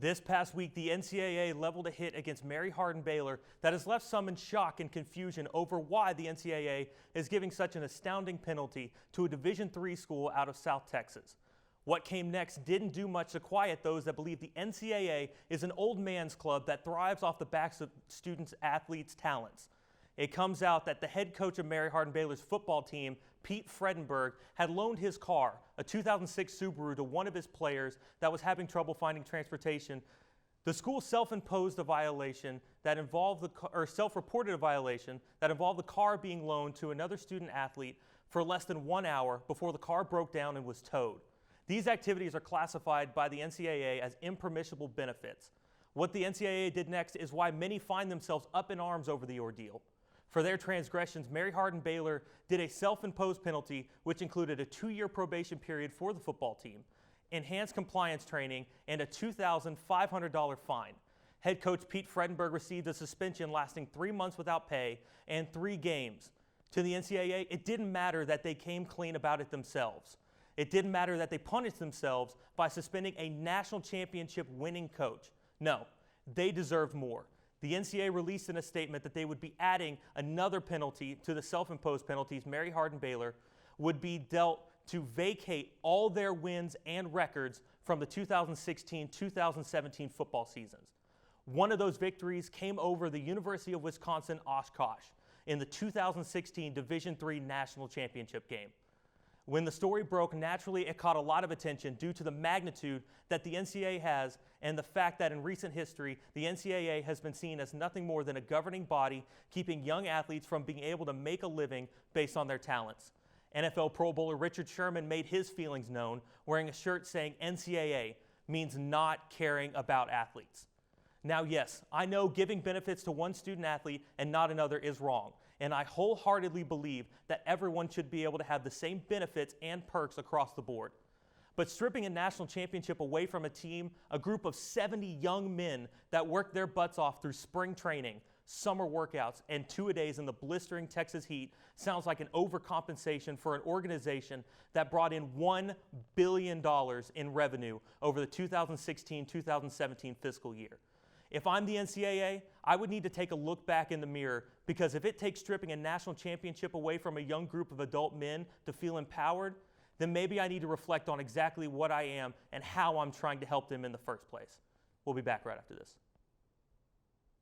This past week, the NCAA leveled a hit against Mary-Hardin Baylor that has left some in shock and confusion over why the NCAA is giving such an astounding penalty to a Division III school out of South Texas. What came next didn't do much to quiet those that believe the NCAA is an old man's club that thrives off the backs of students' athletes' talents. It comes out that the head coach of Mary-Hardin Baylor's football team, Pete Fredenberg, had loaned his car, a 2006 Subaru, to one of his players that was having trouble finding transportation. The school self-imposed a violation that involved self-reported a violation that involved the car being loaned to another student athlete for less than 1 hour before the car broke down and was towed. These activities are classified by the NCAA as impermissible benefits. What the NCAA did next is why many find themselves up in arms over the ordeal. For their transgressions, Mary-Hardin Baylor did a self-imposed penalty, which included a 2-year probation period for the football team, enhanced compliance training, and a $2,500 fine. Head coach Pete Fredenberg received a suspension lasting 3 months without pay and 3 games. To the NCAA, it didn't matter that they came clean about it themselves. It didn't matter that they punished themselves by suspending a national championship winning coach. No, they deserved more. The NCAA released in a statement that they would be adding another penalty to the self-imposed penalties Mary-Hardin Baylor would be dealt to vacate all their wins and records from the 2016-2017 football seasons. One of those victories came over the University of Wisconsin-Oshkosh in the 2016 Division III National Championship game. When the story broke, naturally it caught a lot of attention due to the magnitude that the NCAA has and the fact that in recent history, the NCAA has been seen as nothing more than a governing body keeping young athletes from being able to make a living based on their talents. NFL Pro Bowler Richard Sherman made his feelings known, wearing a shirt saying NCAA means not caring about athletes. Now, yes, I know giving benefits to one student athlete and not another is wrong, and I wholeheartedly believe that everyone should be able to have the same benefits and perks across the board. But stripping a national championship away from a team, a group of 70 young men that worked their butts off through spring training, summer workouts, and 2-a-days in the blistering Texas heat sounds like an overcompensation for an organization that brought in $1 billion in revenue over the 2016-2017 fiscal year. If I'm the NCAA, I would need to take a look back in the mirror, because if it takes stripping a national championship away from a young group of adult men to feel empowered, then maybe I need to reflect on exactly what I am and how I'm trying to help them in the first place. We'll be back right after this.